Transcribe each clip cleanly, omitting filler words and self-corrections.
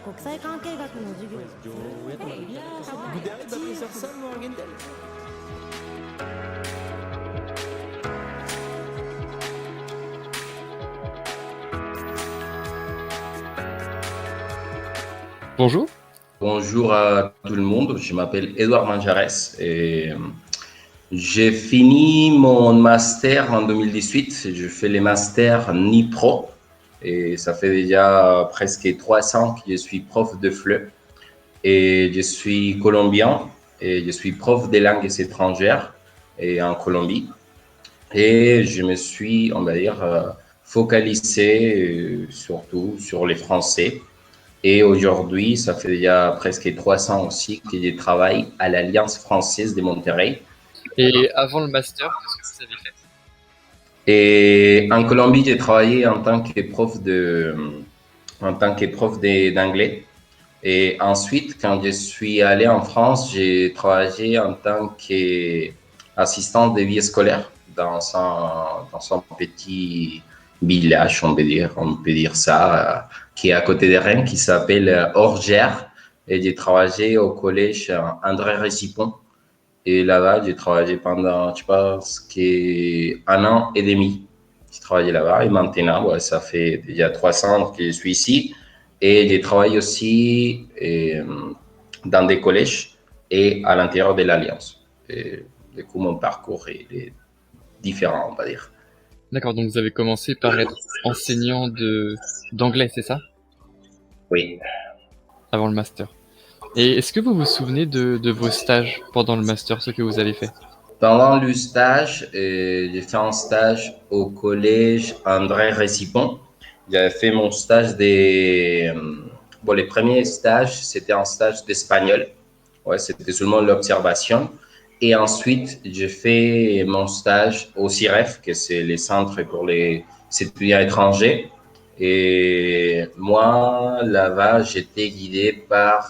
国際関係学の授業 بدي بقي شخصا معجن ده. Bonjour. Bonjour à tout le monde, je m'appelle Edouard Manjarès et j'ai fini mon master en 2018. Je fais les masters NIPRO et ça fait déjà presque 3 ans que je suis prof de FLE et je suis colombien et je suis prof des langues étrangères et en Colombie. Et je me suis, on va dire, focalisé surtout sur les Français. Et aujourd'hui, ça fait déjà presque 300 aussi que je travaille à l'Alliance française de Monterrey. Et avant le master, qu'est-ce que vous avez fait? Et en Colombie, j'ai travaillé en tant que d'anglais. Et ensuite, quand je suis allé en France, j'ai travaillé en tant qu'assistant de vie scolaire dans un petit village, on peut dire ça, qui est à côté de Rennes, qui s'appelle Orgères. Et j'ai travaillé au collège André Récipon. Et là-bas, j'ai travaillé pendant, je pense, 1 an et demi. J'ai travaillé là-bas et maintenant, ouais, ça fait déjà 3 ans que je suis ici. Et j'ai travaillé aussi dans des collèges et à l'intérieur de l'Alliance. Et du coup, mon parcours est différent, on va dire. D'accord, donc vous avez commencé par être enseignant d'anglais, c'est ça? Oui. Avant le master. Et est-ce que vous vous souvenez de vos stages pendant le master, ce que vous avez fait? Pendant le stage, j'ai fait un stage au collège André Récipon. J'avais fait mon stage bon, les premiers stages, c'était un stage d'espagnol. Ouais, c'était seulement l'observation. Et ensuite, j'ai fait mon stage au CIREF, que c'est les centres pour les étudiants étrangers. Et moi, là-bas, j'étais guidé par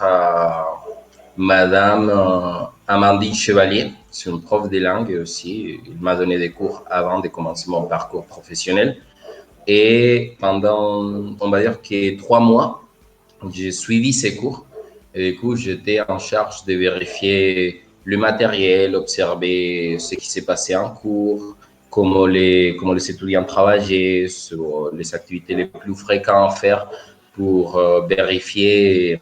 Madame Amandine Chevalier. C'est une prof de langue aussi. Il m'a donné des cours avant de commencer mon parcours professionnel. Et pendant, on va dire que 3 mois, j'ai suivi ces cours. Et du coup, j'étais en charge de vérifier le matériel, observer ce qui s'est passé en cours, comment les étudiants travaillaient sur les activités les plus fréquentes à faire pour vérifier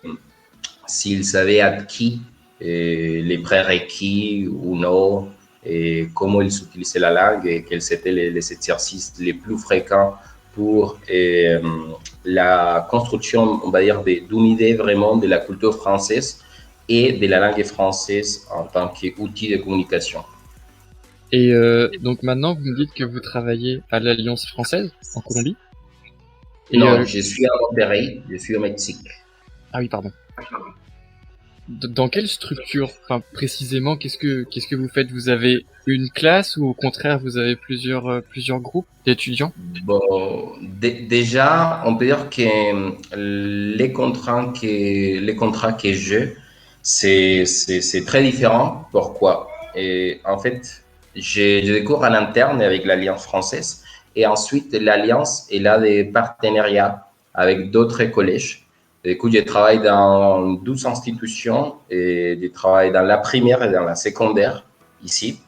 s'ils avaient acquis les prérequis ou non, et comment ils utilisaient la langue et quels étaient les exercices les plus fréquents pour la construction, on va dire, d'une idée vraiment de la culture française et de la langue française en tant qu'outil de communication. Et donc maintenant, vous me dites que vous travaillez à l'Alliance française en Colombie? Et Non, je suis à Monterrey, je suis au Mexique. Ah oui, pardon. Dans quelle structure, enfin précisément, qu'est-ce que vous faites? Vous avez une classe ou au contraire vous avez plusieurs groupes d'étudiants? Bon, déjà, on peut dire que les contrats que j'ai, c'est très différent. Pourquoi? Et en fait, j'ai des cours à l'interne avec l'Alliance française et ensuite l'Alliance, elle a des partenariats avec d'autres collèges. Du coup, je travaille dans 12 institutions et je travaille dans la primaire et dans la secondaire ici.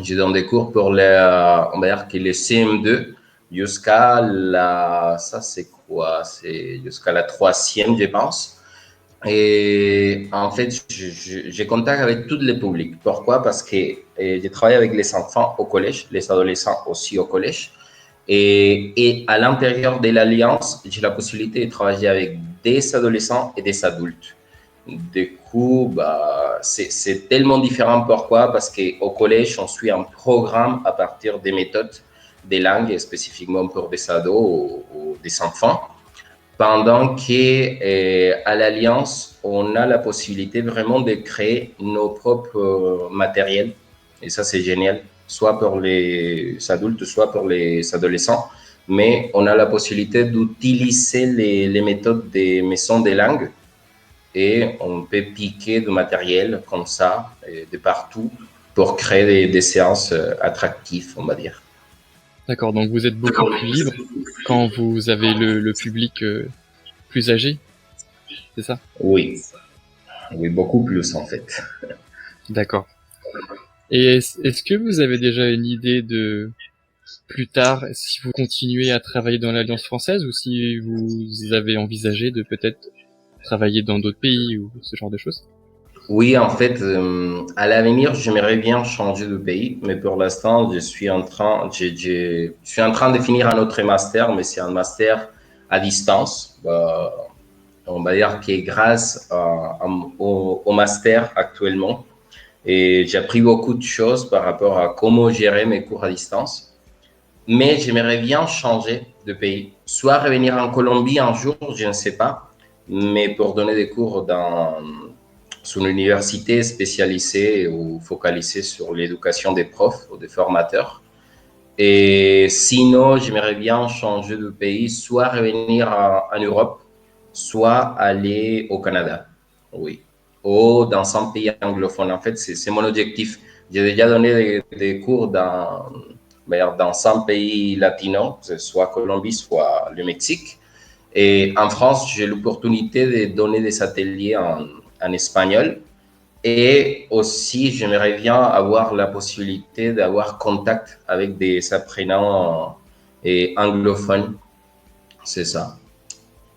Je donne des cours pour on va dire que les CM2 jusqu'à ça c'est quoi? C'est jusqu'à la troisième, je pense. Et en fait, j'ai contact avec tous les publics. Pourquoi? Parce que je travaille avec les enfants au collège, les adolescents aussi au collège. Et à l'intérieur de l'Alliance, j'ai la possibilité de travailler avec des adolescents et des adultes. Du coup, bah, c'est tellement différent. Pourquoi? Parce qu'au collège, on suit un programme à partir des méthodes des langues, spécifiquement pour des ados ou des enfants. Pendant qu'à l'Alliance, on a la possibilité vraiment de créer nos propres matériels. Et ça, c'est génial, soit pour les adultes, soit pour les adolescents. Mais on a la possibilité d'utiliser les méthodes des maisons des langues et on peut piquer du matériel comme ça de partout pour créer des séances attractives, on va dire. D'accord, donc vous êtes beaucoup plus libre quand vous avez le public plus âgé? c'est ça? Oui, oui, beaucoup plus en fait. D'accord. Et est-ce que vous avez déjà une idée de plus tard si vous continuez à travailler dans l'Alliance française ou si vous avez envisagé de peut-être travailler dans d'autres pays ou ce genre de choses? Oui, en fait, à l'avenir, j'aimerais bien changer de pays, mais pour l'instant, je suis en train de finir un autre master, mais c'est un master à distance. On va dire que grâce au master actuellement, et j'ai appris beaucoup de choses par rapport à comment gérer mes cours à distance. Mais j'aimerais bien changer de pays, soit revenir en Colombie un jour, je ne sais pas, mais pour donner des cours dans une université spécialisée ou focalisée sur l'éducation des profs ou des formateurs. Et sinon, j'aimerais bien changer de pays, soit revenir en Europe, soit aller au Canada. Oui. Ou dans un pays anglophone. En fait, c'est mon objectif. J'ai déjà donné des cours dans 100 pays latinos, soit Colombie, soit le Mexique. Et en France, j'ai l'opportunité de donner des ateliers en espagnol. Et aussi, j'aimerais bien avoir la possibilité d'avoir contact avec des apprenants anglophones. C'est ça.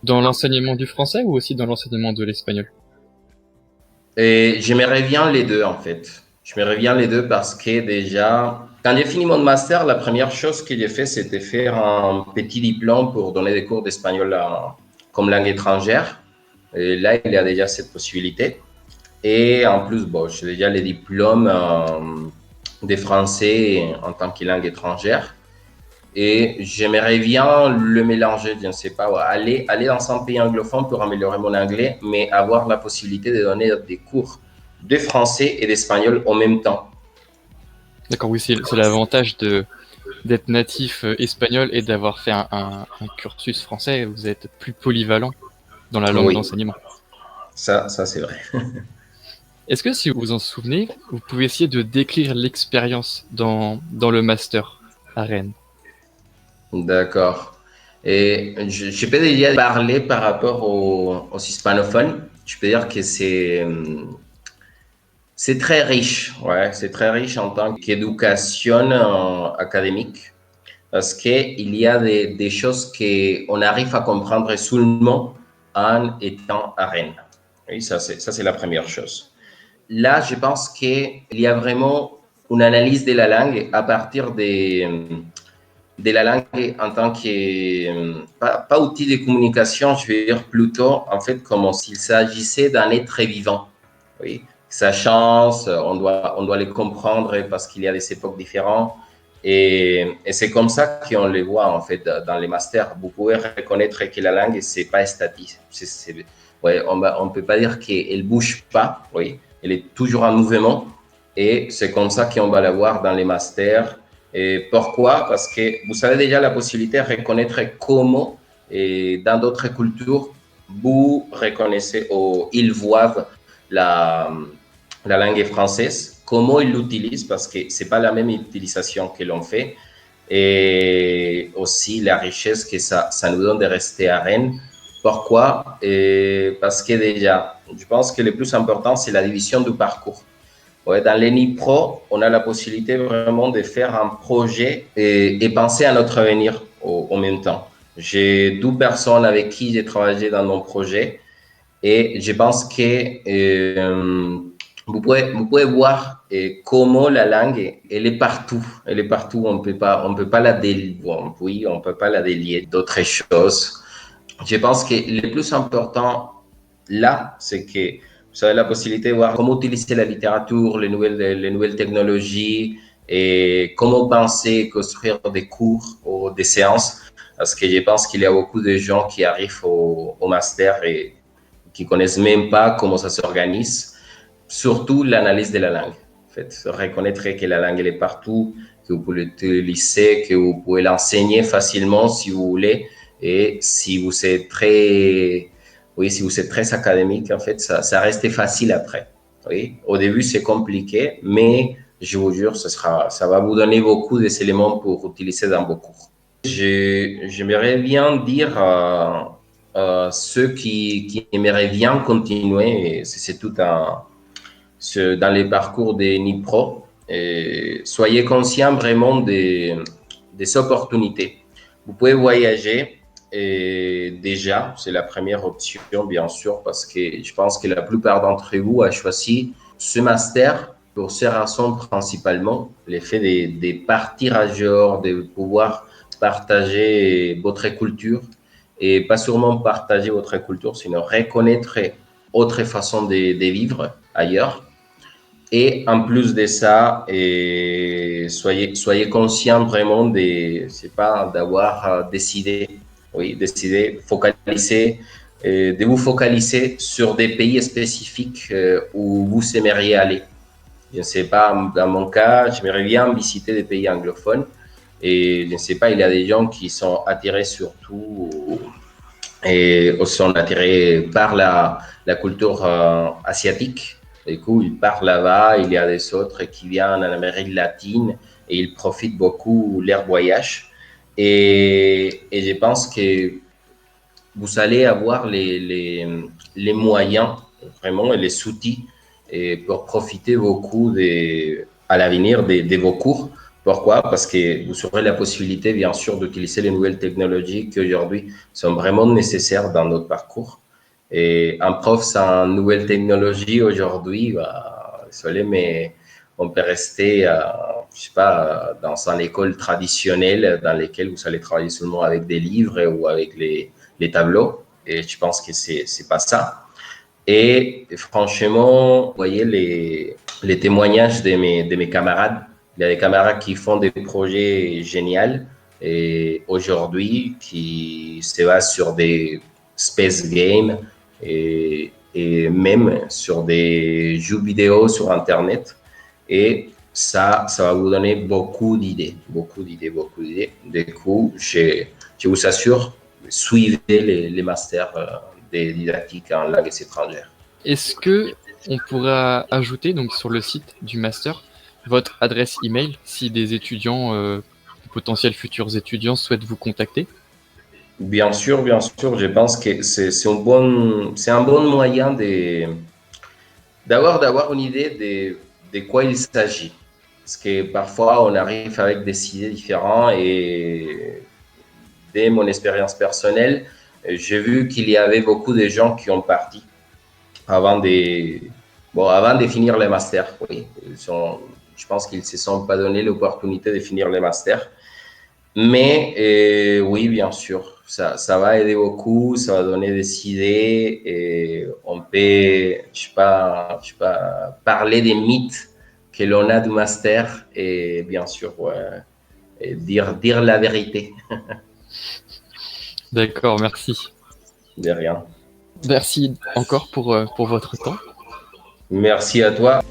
Dans l'enseignement du français ou aussi dans l'enseignement de l'espagnol? Et j'aimerais bien les deux, en fait. J'aimerais bien les deux parce que déjà, quand j'ai fini mon master, la première chose que j'ai fait, c'était faire un petit diplôme pour donner des cours d'espagnol comme langue étrangère. Et là, il y a déjà cette possibilité. Et en plus, bon, j'ai déjà les diplômes des français en tant que langue étrangère. Et j'aimerais bien le mélanger, je ne sais pas, ouais, aller dans un pays anglophone pour améliorer mon anglais, mais avoir la possibilité de donner des cours de français et d'espagnol en même temps. D'accord, oui, c'est l'avantage d'être natif espagnol et d'avoir fait un cursus français. Vous êtes plus polyvalent dans la langue Oui, d'enseignement. ça c'est vrai. Est-ce que si vous vous en souvenez, vous pouvez essayer de décrire l'expérience dans le master à Rennes? D'accord. Et je peux déjà parler par rapport aux hispanophones. Je peux dire que c'est très riche, ouais, c'est très riche en tant qu'éducation académique, parce qu'il y a des choses qu'on arrive à comprendre seulement en étant à Rennes. Oui, ça c'est la première chose. Là, je pense qu'il y a vraiment une analyse de la langue à partir de la langue en tant que, pas outil de communication, je vais dire plutôt, en fait, comme s'il s'agissait d'un être vivant. Oui, sa chance, on doit les comprendre parce qu'il y a des époques différentes. Et c'est comme ça qu'on les voit, en fait, dans les masters. Vous pouvez reconnaître que la langue, c'est pas statique. Ouais, on peut pas dire qu'elle bouge pas, oui. Elle est toujours en mouvement. Et c'est comme ça qu'on va la voir dans les masters. Et pourquoi? Parce que vous avez déjà la possibilité de reconnaître comment, et dans d'autres cultures, vous reconnaissez ou ils voient la, la langue française, comment ils l'utilisent, parce que ce n'est pas la même utilisation que l'on fait, et aussi la richesse que ça nous donne de rester à Rennes. Pourquoi? Parce que déjà, je pense que le plus important, c'est la division du parcours. Ouais, dans l'ENIPRO, on a la possibilité vraiment de faire un projet et penser à notre avenir en même temps. J'ai 12 personnes avec qui j'ai travaillé dans mon projet et je pense que vous pouvez voir comment la langue, elle est partout. Elle est partout. On peut pas la délier. Bon, oui, on peut pas la délier d'autres choses. Je pense que le plus important là, c'est que vous avez la possibilité de voir comment utiliser la littérature, les nouvelles technologies et comment penser, construire des cours ou des séances. Parce que je pense qu'il y a beaucoup de gens qui arrivent au master et qui connaissent même pas comment ça s'organise. Surtout l'analyse de la langue. En fait, reconnaître que la langue elle est partout, que vous pouvez l'utiliser, que vous pouvez l'enseigner facilement si vous voulez. Et si vous êtes très, oui, si vous êtes très académique, en fait, ça reste facile après. Oui, au début c'est compliqué, mais je vous jure, ça va vous donner beaucoup d'éléments pour utiliser dans vos cours. J'aimerais bien dire ceux qui aimeraient bien continuer, et c'est tout dans les parcours des NIPRO, et soyez conscients vraiment des opportunités. Vous pouvez voyager et déjà, c'est la première option, bien sûr, parce que je pense que la plupart d'entre vous a choisi ce master pour ces raisons principalement, l'effet de partir ailleurs, de pouvoir partager votre culture et pas seulement partager votre culture, sinon reconnaître autre façon de vivre ailleurs. Et en plus de ça, soyez conscient vraiment c'est pas d'avoir décidé, oui, décidé, focaliser, de vous focaliser sur des pays spécifiques où vous aimeriez aller. Je ne sais pas, dans mon cas, j'aimerais bien visiter des pays anglophones et je ne sais pas, il y a des gens qui sont attirés surtout et sont attirés par la culture asiatique. Du coup, ils partent là-bas, il y a des autres qui viennent en Amérique latine et ils profitent beaucoup de leur voyage. Et je pense que vous allez avoir les moyens vraiment et les outils et pour profiter beaucoup à l'avenir de vos cours. Pourquoi? Parce que vous aurez la possibilité, bien sûr, d'utiliser les nouvelles technologies qui aujourd'hui sont vraiment nécessaires dans notre parcours. Et un prof sans nouvelles technologies aujourd'hui, bah, désolé, mais on peut rester, je sais pas, dans une école traditionnelle dans laquelle vous allez travailler seulement avec des livres ou avec les tableaux. Et je pense que c'est pas ça. Et franchement, vous voyez les témoignages de mes camarades. Il y a des camarades qui font des projets géniaux et aujourd'hui qui se basent sur des space games et même sur des jeux vidéo sur Internet. Et ça va vous donner beaucoup d'idées, beaucoup d'idées, beaucoup d'idées. Du coup, je vous assure, suivez les masters des didactiques en langues étrangères. Est-ce que on pourra ajouter donc sur le site du master votre adresse email si des étudiants, potentiels futurs étudiants souhaitent vous contacter? Bien sûr, je pense que c'est un bon moyen d'avoir une idée de quoi il s'agit. Parce que parfois, on arrive avec des idées différentes et dès mon expérience personnelle, j'ai vu qu'il y avait beaucoup de gens qui ont parti avant de finir le master. Oui. Je pense qu'ils ne se sont pas donné l'opportunité de finir le master. Mais oui, bien sûr, ça va aider beaucoup, ça va donner des idées et on peut, je sais pas, parler des mythes que l'on a du master et bien sûr, ouais, et dire la vérité. D'accord, merci. De rien. Merci encore pour votre temps. Merci à toi.